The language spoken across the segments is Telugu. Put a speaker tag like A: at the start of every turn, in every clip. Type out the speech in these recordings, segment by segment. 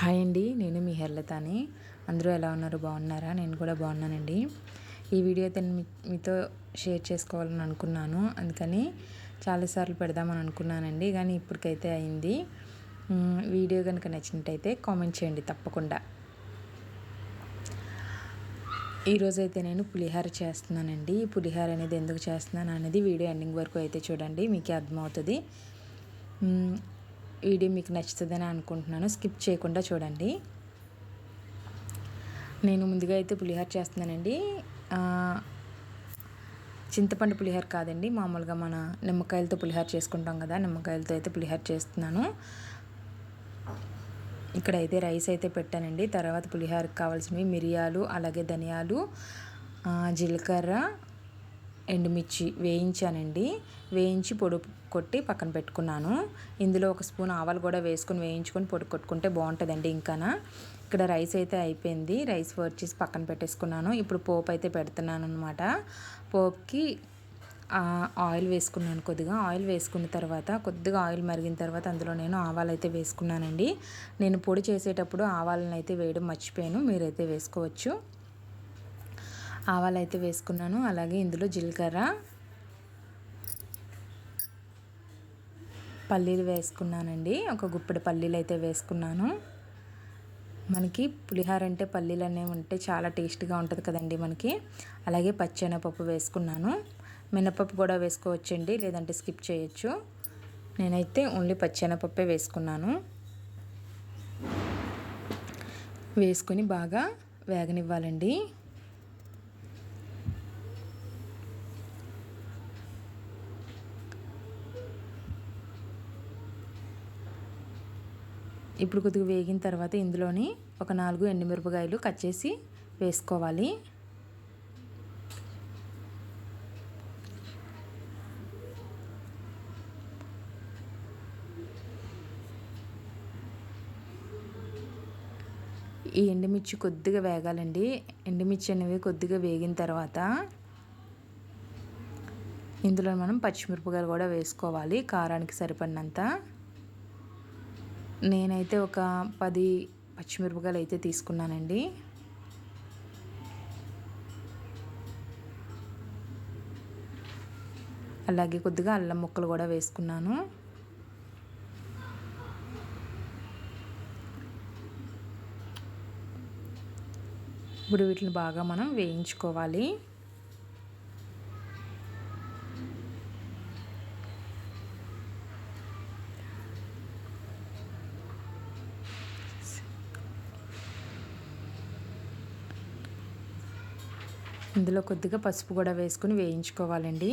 A: హాయ్ అండి, నేను మీ హెర్లతాని. అందరూ ఎలా ఉన్నారు? బాగున్నారా? నేను కూడా బాగున్నానండి. ఈ వీడియో అయితే మీతో షేర్ చేసుకోవాలని అనుకున్నాను. అందుకని చాలాసార్లు పెడదామని అనుకున్నానండి, కానీ ఇప్పటికైతే అయింది. వీడియో కనుక నచ్చినట్టయితే కామెంట్ చేయండి తప్పకుండా. ఈరోజైతే నేను పులిహోర చేస్తున్నానండి. పులిహోర అనేది ఎందుకు చేస్తున్నాను అనేది వీడియో ఎండింగ్ వరకు అయితే చూడండి, మీకే అర్థమవుతుంది. వీడియో మీకు నచ్చుతుందని అనుకుంటున్నాను. స్కిప్ చేయకుండా చూడండి. నేను ముందుగా అయితే పులిహోర చేస్తున్నానండి. చింతపండు పులిహోర కాదండి, మామూలుగా మన నిమ్మకాయలతో పులిహోర చేసుకుంటాం కదా, నిమ్మకాయలతో అయితే పులిహోర చేస్తున్నాను. ఇక్కడ అయితే రైస్ అయితే పెట్టానండి. తర్వాత పులిహోరకు కావాల్సినవి మిరియాలు, అలాగే ధనియాలు, జీలకర్ర, ఎండుమిర్చి వేయించానండి. వేయించి పొడి కొట్టి పక్కన పెట్టుకున్నాను. ఇందులో ఒక స్పూన్ ఆవాలు కూడా వేసుకొని వేయించుకొని పొడి కొట్టుకుంటే బాగుంటుందండి. ఇక్కడ రైస్ అయితే అయిపోయింది. రైస్ వచ్చేసి పక్కన పెట్టేసుకున్నాను. ఇప్పుడు పోపు అయితే పెడుతున్నాను అనమాట. పోపుకి ఆయిల్ వేసుకున్నాను. కొద్దిగా ఆయిల్ వేసుకున్న తర్వాత కొద్దిగా ఆయిల్ మరిగిన తర్వాత అందులో నేను ఆవాలు అయితే వేసుకున్నానండి. నేను పొడి చేసేటప్పుడు ఆవాలను అయితే వేయడం మర్చిపోయాను, మీరైతే వేసుకోవచ్చు. ఆవాలు అయితే వేసుకున్నాను. అలాగే ఇందులో జీలకర్ర, పల్లీలు వేసుకున్నానండి. ఒక గుప్పెడు పల్లీలు అయితే వేసుకున్నాను. మనకి పులిహోర అంటే పల్లీలు అనేవి ఉంటే చాలా టేస్ట్గా ఉంటుంది కదండి మనకి. అలాగే పచ్చెనపప్పు వేసుకున్నాను. మినపప్పు కూడా వేసుకోవచ్చండి, లేదంటే స్కిప్ చేయొచ్చు. నేనైతే ఓన్లీ పచ్చెనపప్పే వేసుకున్నాను. వేసుకొని బాగా వేగనివ్వాలండి. ఇప్పుడు కొద్దిగా వేగిన తర్వాత ఇందులోని ఒక 4 ఎండుమిరపకాయలు కట్ చేసి వేసుకోవాలి. ఈ ఎండుమిర్చి కొద్దిగా వేగాలండి. ఎండుమిర్చి అనేవి కొద్దిగా వేగిన తర్వాత ఇందులో మనం పచ్చిమిరపకాయలు కూడా వేసుకోవాలి, కారానికి సరిపడినంత. నేనైతే ఒక 10 పచ్చిమిరపకాయలు అయితే తీసుకున్నానండి. అలాగే కొద్దిగా అల్లం ముక్కలు కూడా వేసుకున్నాను. ఇప్పుడు వీటిని బాగా మనం వేయించుకోవాలి. ఇందులో కొద్దిగా పసుపు కూడా వేసుకుని వేయించుకోవాలండి.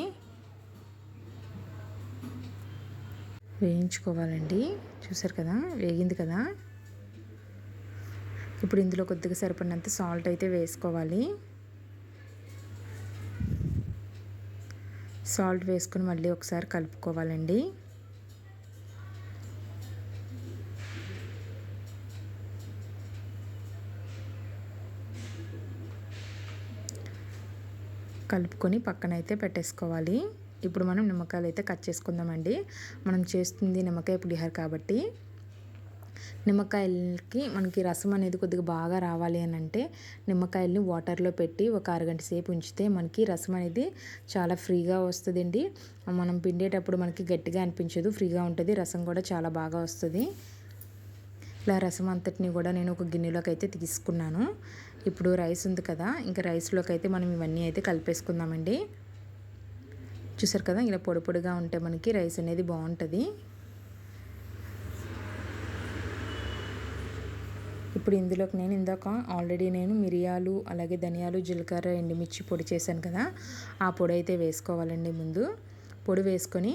A: చూసారు కదా, వేగింది కదా. ఇప్పుడు ఇందులో కొద్దిగా సరిపడినంత సాల్ట్ అయితే వేసుకోవాలి. సాల్ట్ వేసుకుని మళ్ళీ ఒకసారి కలుపుకోవాలండి. కలుపుకొని పక్కన అయితే పెట్టేసుకోవాలి. ఇప్పుడు మనం నిమ్మకాయలు అయితే కట్ చేసుకుందామండి. మనం చేస్తుంది నిమ్మకాయ పులిహోర కాబట్టి నిమ్మకాయలకి మనకి రసం అనేది కొద్దిగా బాగా రావాలి అని అంటే నిమ్మకాయలని వాటర్లో పెట్టి ఒక అరగంట సేపు ఉంచితే మనకి రసం అనేది చాలా ఫ్రీగా వస్తుందండి. మనం పిండేటప్పుడు మనకి గట్టిగా అనిపించదు, ఫ్రీగా ఉంటుంది. రసం కూడా చాలా బాగా వస్తుంది. ఇలా రసం అంతటిని కూడా నేను ఒక గిన్నెలోకి అయితే తీసుకున్నాను. ఇప్పుడు రైస్ ఉంది కదా, ఇంకా రైస్లోకి అయితే మనం ఇవన్నీ అయితే కలిపేసుకుందామండి. చూసారు కదా, ఇలా పొడి పొడిగా ఉంటే మనకి రైస్ అనేది బాగుంటుంది. ఇప్పుడు ఇందులోకి నేను ఇందాక ఆల్రెడీ మిరియాలు, అలాగే ధనియాలు, జీలకర్ర, ఎండుమిర్చి పొడి చేశాను కదా, ఆ పొడి అయితే వేసుకోవాలండి. ముందు పొడి వేసుకొని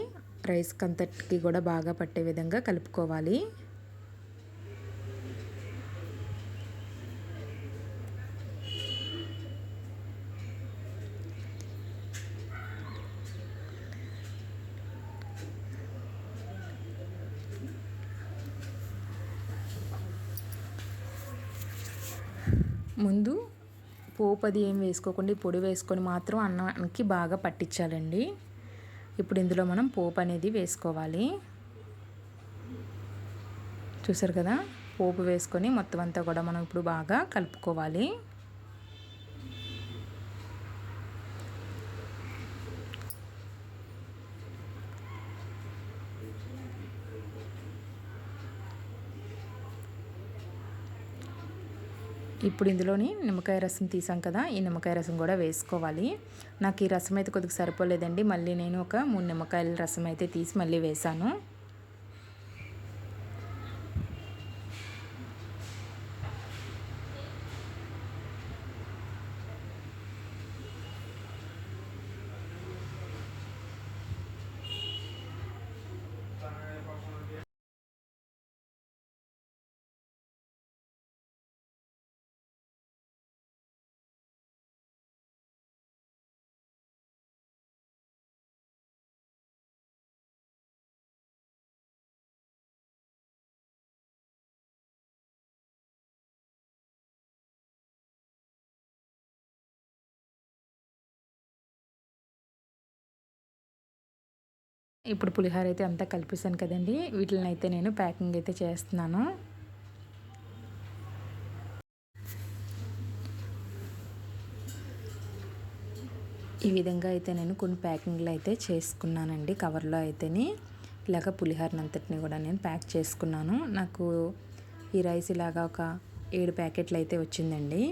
A: రైస్కి అంతటికి కూడా బాగా పట్టే విధంగా కలుపుకోవాలి. ముందు పోపు అది ఏం వేసుకోకుండా పొడి వేసుకొని మాత్రం అన్నానికి బాగా పట్టించాలండి. ఇప్పుడు ఇందులో మనం పోపు అనేది వేసుకోవాలి. చూసారు కదా, పోపు వేసుకొని మొత్తం అంతా కూడా మనం ఇప్పుడు బాగా కలుపుకోవాలి. ఇప్పుడు ఇందులోని నిమ్మకాయ రసం తీసాం కదా, ఈ నిమ్మకాయ రసం కూడా వేసుకోవాలి. నాకు ఈ రసం అయితే కొద్దిగా సరిపోలేదండి, మళ్ళీ నేను ఒక 3 నిమ్మకాయల రసం అయితే తీసి మళ్ళీ వేసాను. ఇప్పుడు పులిహోర అయితే అంతా కలిపేసాను కదండి, వీటిని అయితే నేను ప్యాకింగ్ అయితే చేస్తున్నాను. ఈ విధంగా అయితే నేను కొన్ని ప్యాకింగ్లు అయితే చేసుకున్నానండి. కవర్లో అయితేని ఇలాగ పులిహోరనంతటిని కూడా నేను ప్యాక్ చేసుకున్నాను. నాకు ఈ రైస్ ఇలాగా ఒక 7 ప్యాకెట్లు అయితే వచ్చిందండి.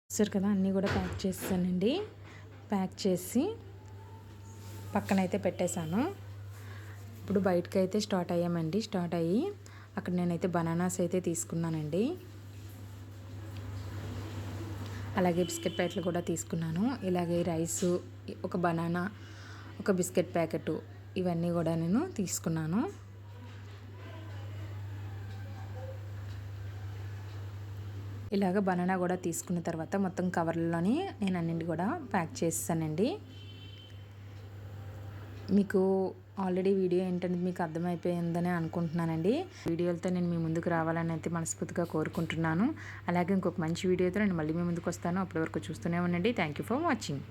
A: చూసారు కదా, అన్నీ కూడా ప్యాక్ చేసానండి. ప్యాక్ చేసి పక్కనైతే పెట్టేశాను. ఇప్పుడు బయటకు అయితే స్టార్ట్ అయ్యామండి. స్టార్ట్ అయ్యి అక్కడ నేనైతే బనానాస్ అయితే తీసుకున్నానండి. అలాగే బిస్కెట్ ప్యాకెట్లు కూడా తీసుకున్నాను. ఇలాగే రైసు, ఒక బనానా, ఒక బిస్కెట్ ప్యాకెట్, ఇవన్నీ కూడా నేను తీసుకున్నాను. ఇలాగ బనానా కూడా తీసుకున్న తర్వాత మొత్తం కవర్లోని నేను అన్నింటి కూడా ప్యాక్ చేస్తానండి. మీకు ఆల్రెడీ వీడియో ఏంటనేది మీకు అర్థమైపోయిందని అనుకుంటున్నానండి. వీడియోలతో నేను మీ ముందుకు రావాలని అయితే మనస్ఫూర్తిగా కోరుకుంటున్నాను. అలాగే ఇంకొక మంచి వీడియోతో నేను మళ్ళీ మీ ముందుకు వస్తాను. అప్పటి వరకు చూస్తూనే ఉండండి. Thank you for watching.